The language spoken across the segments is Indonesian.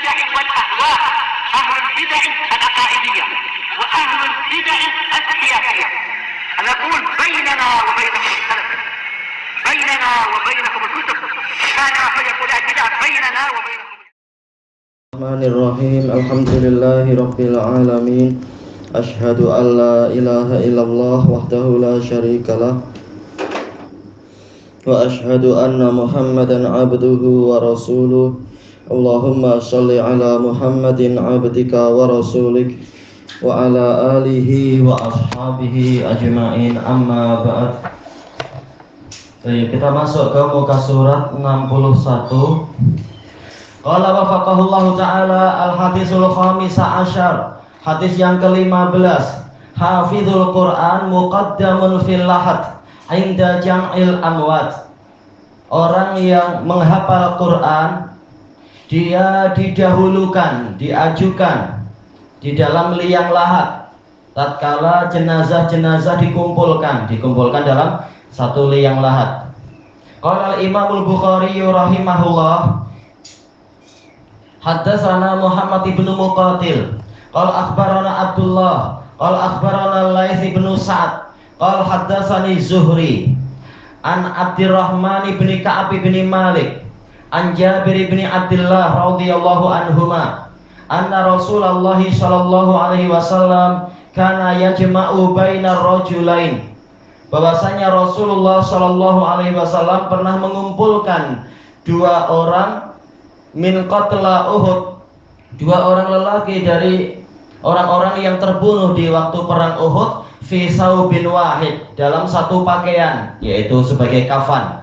البدع والأهواء، أهل البدع العقائدية وأهل البدع السياسية. نقول بيننا وبينكم السلف، بيننا وبينكم الكتب، كان فيقول البدع بيننا وبينكم. Bismillahirrahmanirrahim. Alhamdulillahi rabbil alamin. Asyhadu an la ilaha illallah wahdahu la syarikalah wa asyhadu anna Muhammadan abduhu wa rasuluh. Allahumma shalli ala Muhammadin abdika wa rasulik wa ala alihi wa ashabihi ajma'in, amma ba'd. Baik, kita masuk ke muka surat 61. Qala wafaqahullahu ta'ala al-hadisul khamisa asyar, hadis yang ke-15. Hafizul Quran muqaddamun fil lahad inda jam'il amwat. Orang yang menghafal Quran, dia didahulukan, diajukan di dalam liang lahat tatkala jenazah-jenazah dikumpulkan dalam satu liang lahat. Qala al-Imamul Bukhari rahimahullah, haddatsana Muhammad ibnu Muqatil qala akhbarana Abdullah qala akhbarana Laits ibnu Sa'ad qala haddatsani Zuhri an Abdurrahman ibni Ka'ab ibni Malik an Jabir ibni Abdullah radhiyallahu anhuma anna Rasulullah sallallahu alaihi wasallam kana yajma'u bainar rajulain, bahwasanya Rasulullah sallallahu alaihi wasallam pernah mengumpulkan dua orang min qatla Uhud, dua orang lelaki dari orang-orang yang terbunuh di waktu perang Uhud, fi saubin wahid, dalam satu pakaian, yaitu sebagai kafan.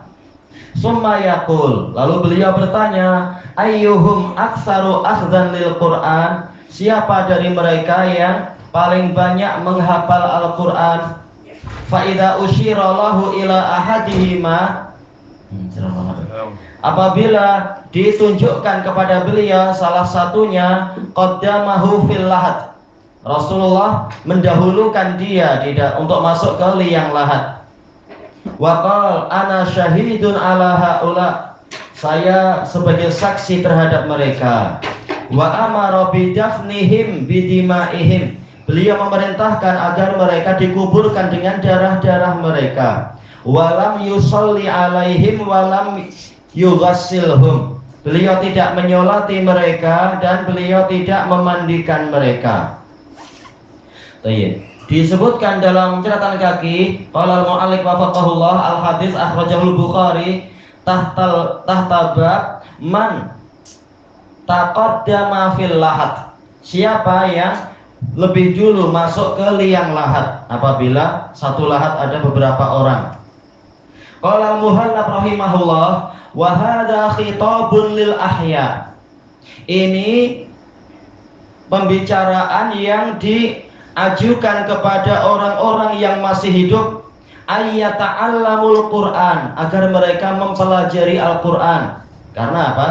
Summa yaqul, lalu beliau bertanya, ayyuhum aktsaru akhdhan lil Qur'an, siapa dari mereka yang paling banyak menghafal Al-Qur'an? Fa idza usyira lahu ila ahadihima, apabila ditunjukkan kepada beliau salah satunya, qaddamahu fil lahad, Rasulullah mendahulukan dia untuk masuk ke liang lahat. Wa qala ana syahidun ala haula, saya sebagai saksi terhadap mereka. Wa amara bidafnihim bidimaihim, beliau memerintahkan agar mereka dikuburkan dengan darah-darah mereka. Walam yusalli alaihim walam yughassilhum, beliau tidak menyolati mereka dan beliau tidak memandikan mereka. Disebutkan dalam catatan kaki, qala al-mu'allif wafaqahullah, al-hadis akhrajahul Bukhari tahta bab man taqaddama fil lahad, siapa yang lebih dulu masuk ke liang lahat apabila satu lahat ada beberapa orang. Qala al-muhallab rahimahullah, wa hadza khitabun lil ahya, ini pembicaraan yang diajukan kepada orang-orang yang masih hidup, ayyata'allamul Qur'an, agar mereka mempelajari Al-Qur'an. Karena apa?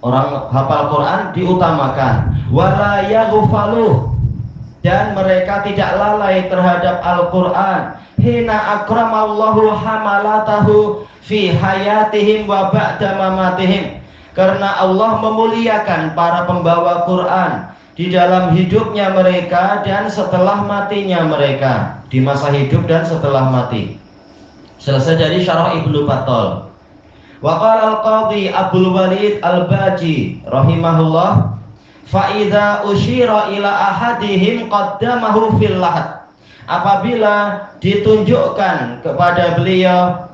Orang hafal Quran diutamakan. Wala yaghfalu, dan mereka tidak lalai terhadap Al-Qur'an. Hina akramallahu hamalatahu fi hayatihim wa ba'da mamatihim, karena Allah memuliakan para pembawa Quran di dalam hidupnya mereka dan setelah matinya mereka, di masa hidup dan setelah mati. Selesai dari Syarah Ibnu Battal. Wa qala al-qadhi Abdul Walid al-Baji rahimahullah, fa idza usyira ila ahadihim qaddamahu fil lahad, apabila ditunjukkan kepada beliau,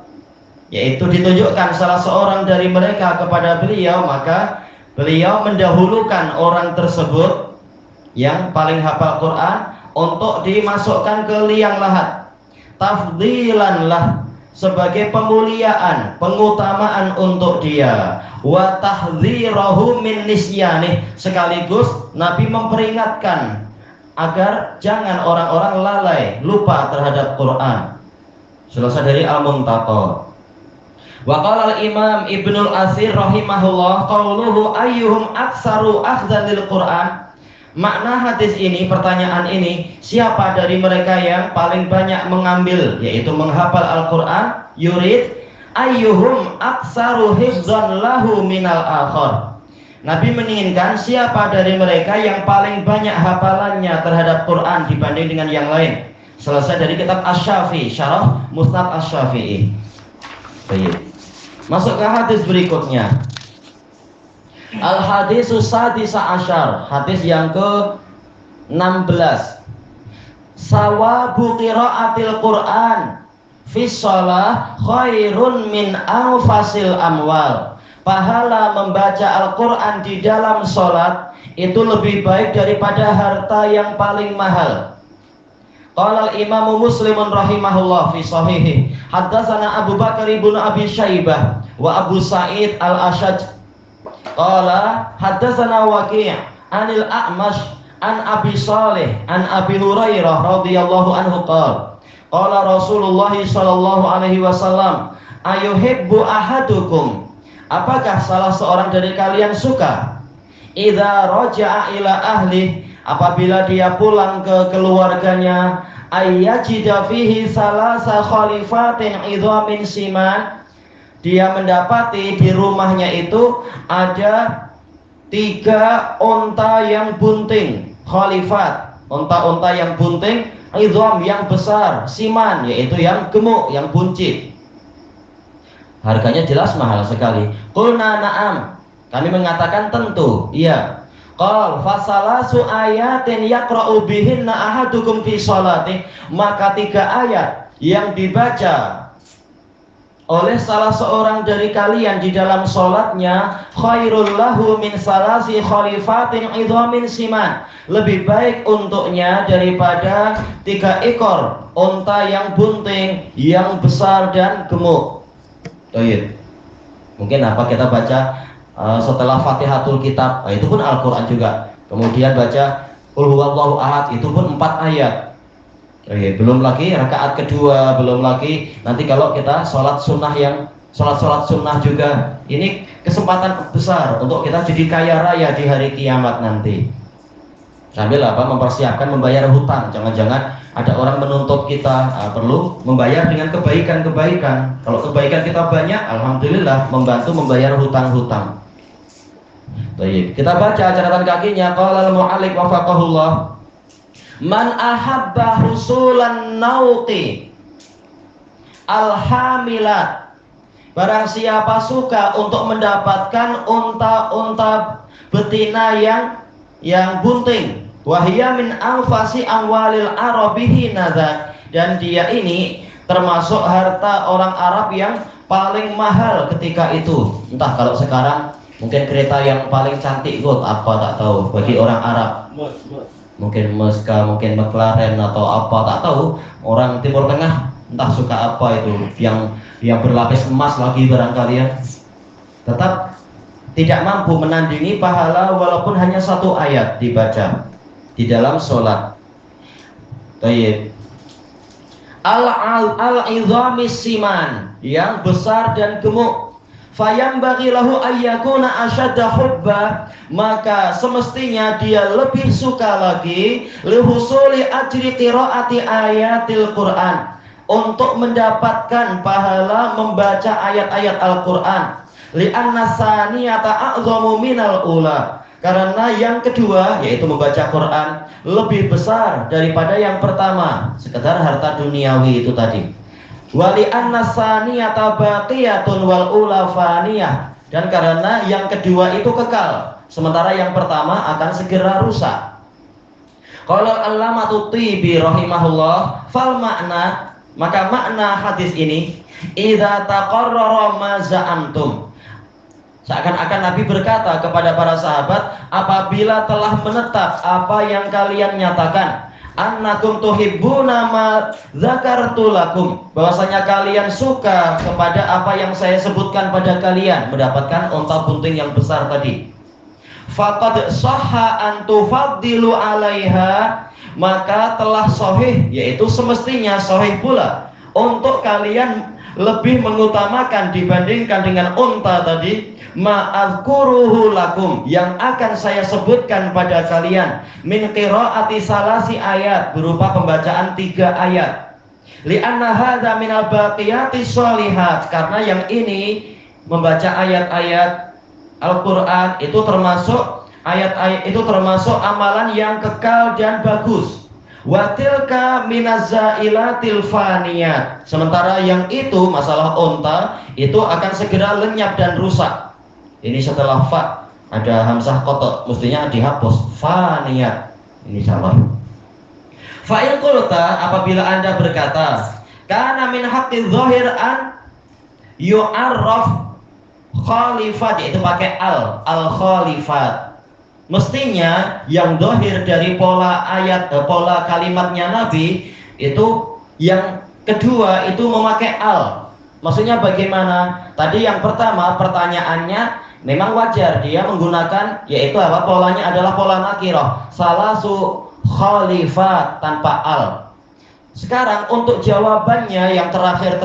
yaitu ditunjukkan salah seorang dari mereka kepada beliau, maka beliau mendahulukan orang tersebut yang paling hafal Quran untuk dimasukkan ke liang lahat, tafdilan lah, sebagai pemuliaan, pengutamaan untuk dia, wa tahdzirahu min nisyanih, sekaligus Nabi memperingatkan agar jangan orang-orang lalai, lupa terhadap Quran. Selesai dari Al-Muntaqa. Wa qala al-Imam Ibnul Asir rahimahullah, qauluhu ayyuhum aktsaru akhdhan lil Quran, makna hadis ini, pertanyaan ini, siapa dari mereka yang paling banyak mengambil, yaitu menghafal Al-Quran, yurid ayyuhum aktsaru hifdzan lahu minal akhar, Nabi menginginkan siapa dari mereka yang paling banyak hafalannya terhadap Quran dibanding dengan yang lain. Selesai dari kitab Asy-Syafi'i, Syarah Musnad Asy-Syafi'i. Baik. Masuk ke hadis berikutnya. Al-hadisus sadisa asyar, hadis yang ke-16. Sawabu qiraatil Qur'an fi shalah khairun min anfasil amwal. Pahala membaca Al-Quran di dalam sholat itu lebih baik daripada harta yang paling mahal. Qala al-Imam Muslim rahimahullah fi sahihi, haddatsana Abu Bakar ibn Abi Syaibah wa Abu Sa'id al-Ashaj. Qala haddatsana Waqi' anil A'mash an Abi Shalih an Abi Hurairah radhiyallahu anhu qala qala Rasulullah sallallahu alaihi wasallam ayuhibbu ahadukum, apakah salah seorang dari kalian suka idza raja'a ila ahli, apabila dia pulang ke keluarganya, ayyajida fihi salasa khalifatin idhamin siman, dia mendapati di rumahnya itu ada 3 unta yang bunting, khalifat, unta-unta yang bunting, idham yang besar, siman yaitu yang gemuk, yang buncit. Harganya jelas mahal sekali. Qulna na'am, kami mengatakan tentu, iya. Qal fasalasu ayatin yaqra'u bihinna ahadukum fi sholati, maka 3 ayat yang dibaca oleh salah seorang dari kalian di dalam sholatnya, khairul lahu min salasi khalifatin idhamin siman, lebih baik untuknya daripada 3 ekor unta yang bunting, yang besar dan gemuk. Baik. Mungkin apa kita baca setelah Fatihatul Kitab, itu pun Al-Quran juga. Kemudian baca Qul huwallahu ahad, itu pun 4 ayat. Belum lagi rakaat kedua, belum lagi nanti kalau kita sholat sunnah yang sholat sunnah juga. Ini kesempatan besar untuk kita jadi kaya raya di hari kiamat nanti. Sambil mempersiapkan membayar hutang. Jangan-jangan ada orang menuntut kita, perlu membayar dengan kebaikan-kebaikan. Kalau kebaikan kita banyak, alhamdulillah membantu membayar hutang-hutang. Baik, kita baca catatan kakinya. Qala al-mu'allif wafaqahullah, man ahabba husulan nauqi alhamilat, barang siapa suka untuk mendapatkan unta-unta betina yang bunting, wahia min anfasi amwalil arabihi nadzak, dan dia ini termasuk harta orang Arab yang paling mahal ketika itu. Entah kalau sekarang mungkin kereta yang paling cantik apa tak tahu bagi orang Arab. Mungkin Meska, mungkin McLaren atau apa tak tahu. Orang Timur Tengah entah suka apa itu yang berlapis emas lagi barangkali ya. Tetap tidak mampu menandingi pahala walaupun hanya 1 ayat dibaca di dalam sholat. Baik. Al-idhamis siman, yang besar dan gemuk. Fayambaghi lahu ayyakuna asyadda hubba, maka semestinya dia lebih suka lagi lihusuli ajri qiraati ayatil Qur'an, untuk mendapatkan pahala membaca ayat-ayat Al-Qur'an. Li'anna saniyata a'zamu minal ula, karena yang kedua yaitu membaca Quran lebih besar daripada yang pertama, sekedar harta duniawi itu tadi. Wa li'anna saniyata baqiyatun wal ula faniyah, dan karena yang kedua itu kekal, sementara yang pertama akan segera rusak. Qala al-allamatu Tibi rahimahullah, fal makna, maka makna hadis ini, idza taqarrara ma za'amtum, seakan-akan Nabi berkata kepada para sahabat, apabila telah menetap apa yang kalian nyatakan, annakum tuhibbuna ma dzakartu lakum, bahwasanya kalian suka kepada apa yang saya sebutkan pada kalian, mendapatkan unta bunting yang besar tadi. Faqad sahha an tufaddilu 'alaiha, maka telah sahih, yaitu semestinya sahih pula untuk kalian lebih mengutamakan dibandingkan dengan unta tadi, ma'adzkuruhu lakum, yang akan saya sebutkan pada kalian, min qiraati salasi ayat, berupa pembacaan 3 ayat. Li'anna hadza minal baqiyati sholihat, karena yang ini membaca ayat-ayat Al-Quran itu termasuk ayat-ayat itu termasuk amalan yang kekal dan bagus. Wa tilka minazailatil faniyat. Sementara yang itu masalah onta itu akan segera lenyap dan rusak. Ini setelah fa ada hamzah kotok, mestinya dihapus. Faniyat. Ini salah. Fa in qulta, apabila Anda berkata, kana min haqqi dzahir an yu'arraf khalifat, yaitu pakai al khalifat. Mestinya yang dohir dari pola ayat, pola kalimatnya Nabi itu yang kedua itu memakai al. Maksudnya bagaimana? Tadi yang pertama pertanyaannya memang wajar dia menggunakan, yaitu apa? Polanya adalah pola nakirah. Salasu khalifat tanpa al. Sekarang untuk jawabannya yang terakhir,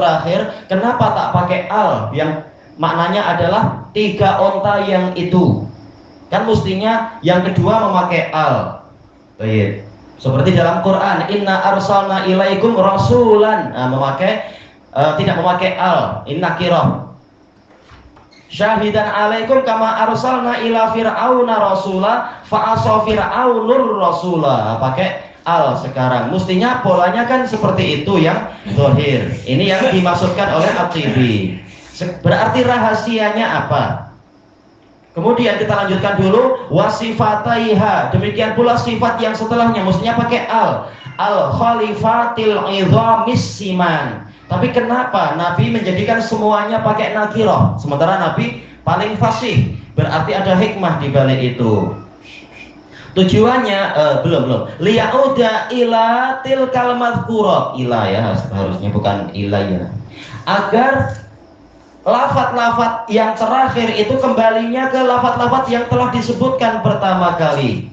kenapa tak pakai al? Yang maknanya adalah 3 onta yang itu. Kan mestinya yang kedua memakai al. Baik. Seperti dalam Quran, inna arsalna ilaikum rasulan. Nah, tidak memakai al, inna kirah. Syahidan alaikum kama arsalna ila fir'auna rasula fa asa fir'aunur rasula. Nah, pakai al sekarang. Mestinya polanya kan seperti itu yang zahir. Ini yang dimaksudkan oleh At-Tibi. Berarti rahasianya apa? Kemudian kita lanjutkan dulu wasifataiha. Demikian pula sifat yang setelahnya mestinya pakai al. Al khalifatil idhamis siman. Tapi kenapa Nabi menjadikan semuanya pakai nakirah? Sementara Nabi paling fasih. Berarti ada hikmah di balik itu. Tujuannya belum. Liyauda ila tilkal madhkurah. Ila ya harusnya, bukan ila ya. Agar lafaz-lafaz yang terakhir itu kembalinya ke lafaz-lafaz yang telah disebutkan pertama kali.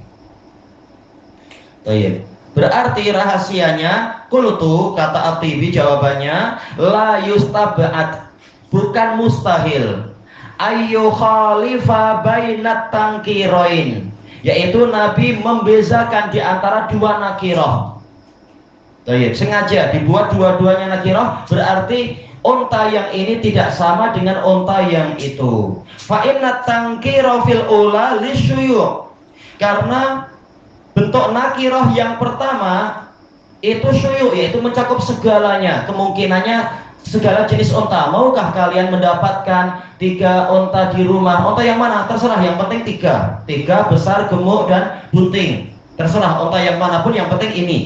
Berarti rahasianya, qultu, kata At-Tibi jawabannya, la yustab'ad, bukan mustahil, ayyu khalifa bainat tangkiroin, yaitu Nabi membezakan di antara 2 nakirah. Sengaja dibuat dua-duanya nakirah, berarti unta yang ini tidak sama dengan unta yang itu. Fa inna tangkira fil ula lisyuyu'. Karena bentuk nakirah yang pertama itu syuyu', yaitu mencakup segalanya. Kemungkinannya segala jenis unta. Maukah kalian mendapatkan 3 unta di rumah? Unta yang mana? Terserah, yang penting 3. 3 besar, gemuk dan bunting. Terserah unta yang manapun, yang penting ini.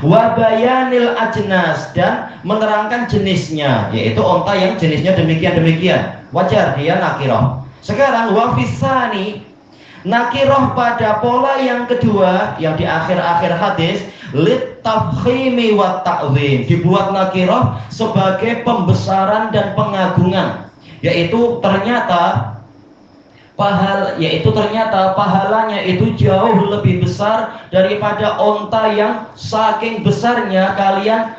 Wabayanil ajnas, dan menerangkan jenisnya, yaitu onta yang jenisnya demikian. Wajar dia nakirah. Sekarang wafisani, nakirah pada pola yang kedua yang di akhir-akhir hadis, lit tafkhimi wa ta'zim, dibuat nakirah sebagai pembesaran dan pengagungan, yaitu ternyata pahalanya itu jauh lebih besar daripada onta yang saking besarnya kalian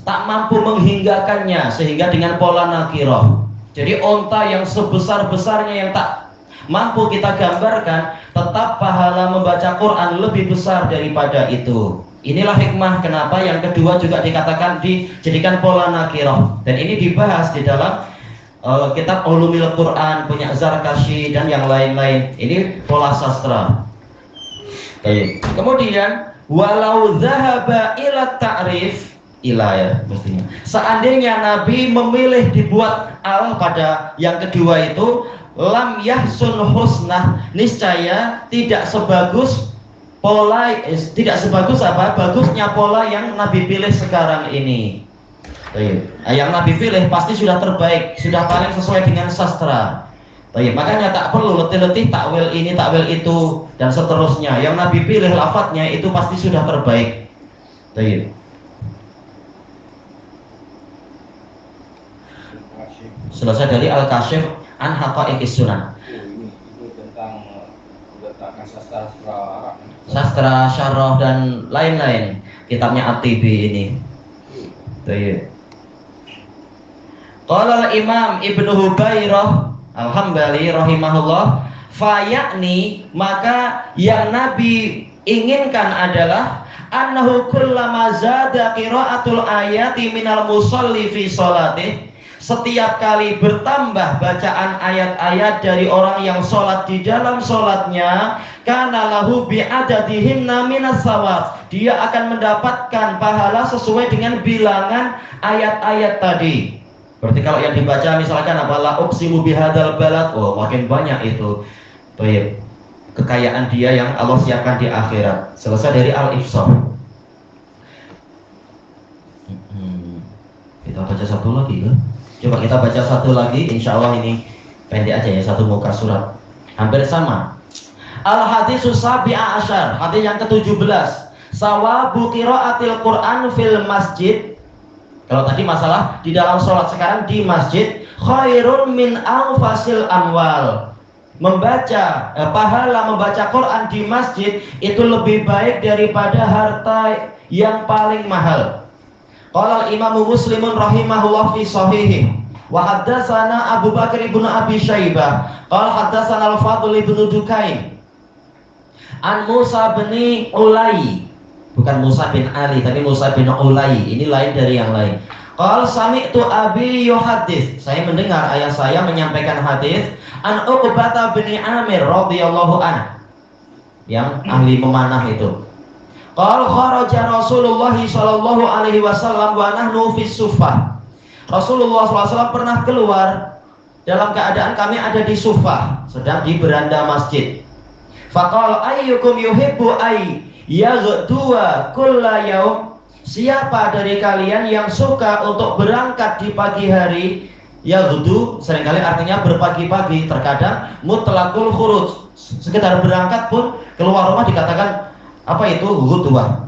tak mampu menghinggakannya, sehingga dengan pola nakirah. Jadi onta yang sebesar-besarnya yang tak mampu kita gambarkan, tetap pahala membaca Quran lebih besar daripada itu. Inilah hikmah kenapa yang kedua juga dikatakan dijadikan pola nakirah, dan ini dibahas di dalam kitab Ulumil Quran punya Zarkashi dan yang lain-lain. Ini pola sastra. Kemudian walau zahaba ila ta'rif, ila ya mestinya. Seandainya Nabi memilih dibuat al pada yang kedua itu, lam yahsun husnah, niscaya tidak sebagus bagusnya pola yang Nabi pilih sekarang ini. Yang Nabi pilih pasti sudah terbaik, sudah paling sesuai dengan sastra. Makanya tak perlu letih-letih takwil ini, takwil itu, dan seterusnya. Yang Nabi pilih lafadznya itu pasti sudah terbaik. Selesai dari Al-Kasyif an Haqa'iqis Sunan. Ini tentang letakkan sastra Arab, sastra syarah dan lain-lain. Kitabnya At-Tibi ini. Qala al-Imam Ibnu Hubairah Al-Hambali rahimahullah, fayakni, maka yang Nabi inginkan adalah annahu kullama zada qiraatul ayati minal musalli fi sholatih, setiap kali bertambah bacaan ayat-ayat dari orang yang sholat di dalam sholatnya, kana lahu bi'adadihinna minas shawab, dia akan mendapatkan pahala sesuai dengan bilangan ayat-ayat tadi. Berarti kalau yang dibaca misalkan apalah uqsimu bihadzal balad, oh makin banyak itu. Baik, kekayaan dia yang Allah siapkan di akhirat. Selesai dari Al-Ifsah. Kita baca satu lagi kan? Coba kita baca satu lagi, insya Allah ini pendek aja ya, satu muka surat. Hampir sama. Al-hadisus sabi'a asyar, hadis yang ke-17. Sawabu qiraatil Qur'an fil masjid. Kalau tadi masalah di dalam sholat, sekarang di masjid. Khairun min anfasil amwal. Pahala membaca Quran di masjid itu lebih baik daripada harta yang paling mahal. Qala al-Imam Muslimun rahimahullah fi sahihih wa haddatsana Abu Bakar ibn Abi Syaibah qala haddatsana Al-Fadl ibn Dukain an Musa bin Ulai, bukan Musa bin Ali tapi Musa bin Ulai, ini lain dari yang lain. Qala sami'tu abi yuhaddits, saya mendengar ayah saya menyampaikan hadis an Uqbah bin Amir radhiyallahu anhu, yang ahli memanah itu. Qala kharaja Rasulullah sallallahu alaihi wasallam wa nahnu fis suffah. Rasulullah SAW pernah keluar dalam keadaan kami ada di suffah, sedang di beranda masjid. Faqala ayyukum yuhibbu ay yaghduwa kulla yaum, siapa dari kalian yang suka untuk berangkat di pagi hari? Yaghdu seringkali artinya berpagi-pagi, terkadang mutlaqul khuruj, sekedar berangkat pun keluar rumah dikatakan apa itu ghudwah.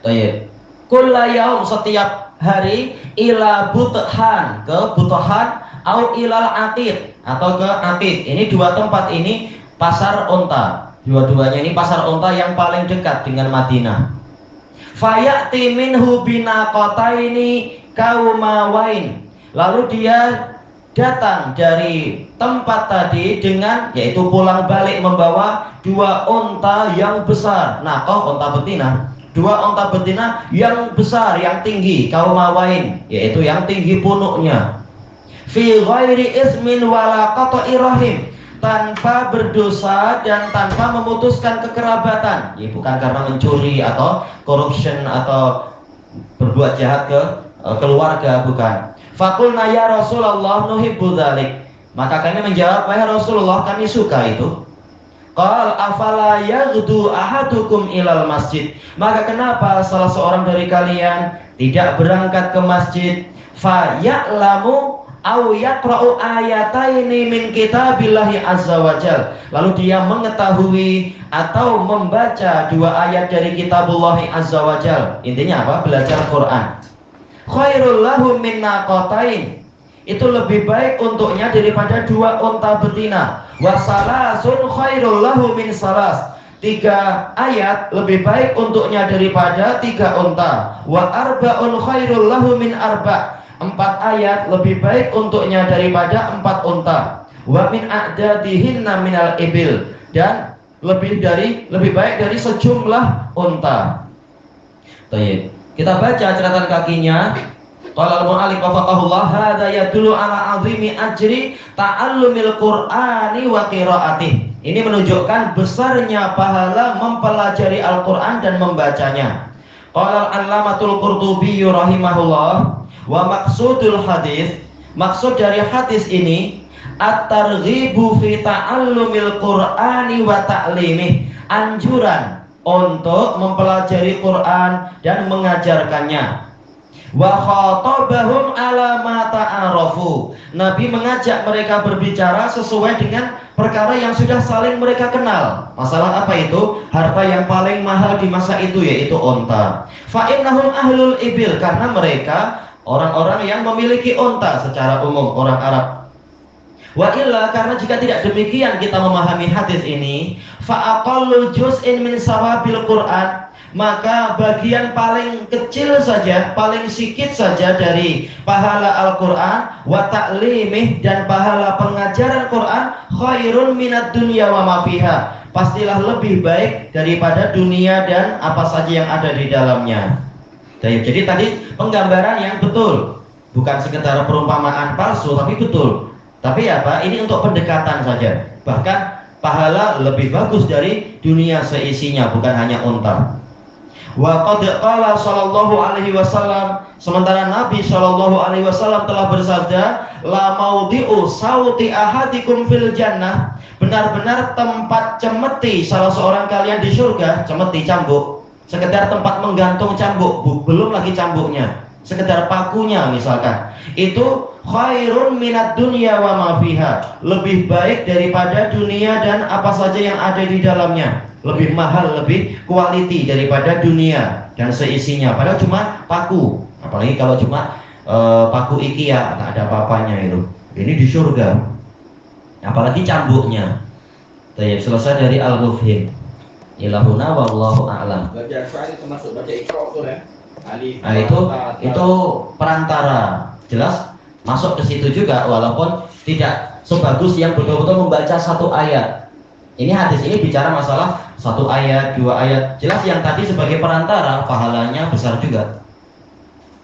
Baik. Kulla yaum, setiap hari, ila buthan, ke buthan, au ilal atiq, atau ke atiq. Ini dua tempat ini pasar unta. Dua-duanya ini pasar unta yang paling dekat dengan Madinah. Fayati minhu binaqataini kaumawain. Lalu dia datang dari tempat tadi dengan, yaitu pulang balik membawa dua unta yang besar. Naqah unta betina, dua unta betina yang besar, yang tinggi, kaumawain, yaitu yang tinggi punuknya. Fi ghairi ismin wala qata'i rahim, tanpa berdosa dan tanpa memutuskan kekerabatan. Ya, bukan karena mencuri atau corruption atau berbuat jahat ke keluarga, bukan. Faqulna ya Rasulullah nuhibbu dzalik, maka kami menjawab, wahai Rasulullah, kami suka itu. Qal afala yaghdu ahadukum ilal masjid, maka kenapa salah seorang dari kalian tidak berangkat ke masjid, fa ya'lamu aw yaqra'u ayataini min kitabillahi azza wajal, lalu dia mengetahui atau membaca dua ayat dari kitabullahi azza wajal. Intinya apa? Belajar Quran. Khairul lahu min naqatain, itu lebih baik untuknya daripada dua unta betina. Wa salasun khairul lahu min salas, tiga ayat lebih baik untuknya daripada tiga unta. Wa arba'un khairul lahu min arba', empat ayat lebih baik untuknya daripada empat unta. Wa min a'dadihinna minal ibil, dan lebih baik dari sejumlah unta. Baik, kita baca catatan kakinya. Qala al-mu'allif wafaqahullah, hadza yadullu ala 'azimi ajri ta'allumil Qur'ani wa qira'atih. Ini menunjukkan besarnya pahala mempelajari Al-Qur'an dan membacanya. Qala al-'allamatul Qurtubi rahimahullah, wa maqsudul hadis, maksud dari hadis ini at-targhibu fi ta'allumil Qur'ani wa ta'limih, anjuran untuk mempelajari Quran dan mengajarkannya. Wa khatabahum ala ma ta'arafu, Nabi mengajak mereka berbicara sesuai dengan perkara yang sudah saling mereka kenal. Masalah apa itu? Harta yang paling mahal di masa itu yaitu unta. Fa innahum ahlul ibil, karena mereka orang-orang yang memiliki unta secara umum, orang Arab. Wa illa, karena jika tidak demikian kita memahami hadis ini, fa aqallu juz'in min sawabil Qur'an, maka bagian paling kecil saja, paling sedikit saja dari pahala Al-Qur'an wa ta'limih, dan pahala pengajaran Quran, khairun minad dunya wa ma fiha, pastilah lebih baik daripada dunia dan apa saja yang ada di dalamnya. Jadi tadi penggambaran yang betul. bukan sekedar perumpamaan palsu, tapi betul. Tapi apa? Ini untuk pendekatan saja. Bahkan pahala lebih bagus dari dunia seisinya, bukan hanya unta. Wa qad qala sallallahu alaihi wasallam, sementara Nabi sallallahu alaihi wasallam telah bersabda, la maudhi'u sauti ahadikum fil jannah, benar-benar tempat cemeti salah seorang kalian di surga, cemeti cambuk, sekedar tempat menggantung cambuk, belum lagi cambuknya, sekedar pakunya misalkan, itu khairun minad dunya wa ma fiha, lebih baik daripada dunia dan apa saja yang ada di dalamnya, lebih mahal, lebih quality daripada dunia dan seisinya. Padahal cuma paku, apalagi kalau cuma paku IKEA, nggak ada apa-apanya itu. Ini di surga, apalagi cambuknya. Baik, selesai dari al-mufhim. Ilahuna wallahu a'lam. Belajar Quran itu termasuk baca Iqra tuh ya. Alif. Nah, itu perantara, jelas masuk ke situ juga, walaupun tidak sebagus yang betul-betul membaca satu ayat. Ini hadis ini bicara masalah satu ayat, dua ayat. Jelas yang tadi sebagai perantara, pahalanya besar juga.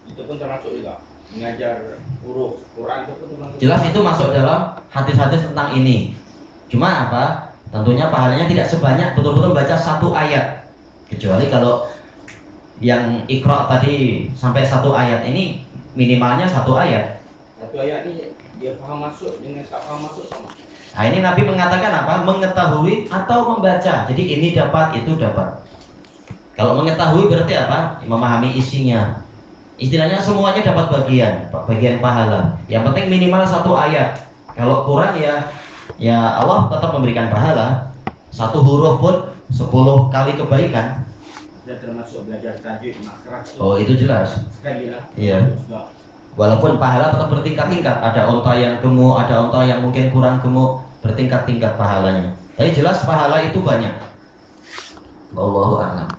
Itu pun termasuk juga mengajar huruf Quran, itu pun termasuk. Jelas itu masuk dalam hadis-hadis tentang ini. Cuma apa? Tentunya pahalanya tidak sebanyak betul-betul baca satu ayat. Kecuali kalau yang Iqra tadi sampai satu ayat, ini minimalnya satu ayat. Satu ayat ini dia paham masuk dengan tak paham masuk sama. Nah, ini Nabi mengatakan apa? Mengetahui atau membaca. Jadi ini dapat, itu dapat. Kalau mengetahui berarti apa? Memahami isinya. Istilahnya semuanya dapat bagian pahala. Yang penting minimal satu ayat. Kalau kurang ya Allah tetap memberikan pahala. Satu huruf pun 10 kali kebaikan. Dan termasuk belajar tajwid makhraj. Oh, itu jelas. Sekali lah. Iya. Walaupun pahala tetap bertingkat-tingkat. Ada unta yang gemuk, ada unta yang mungkin kurang gemuk, bertingkat-tingkat pahalanya. Tapi jelas pahala itu banyak. Wallahu a'lam.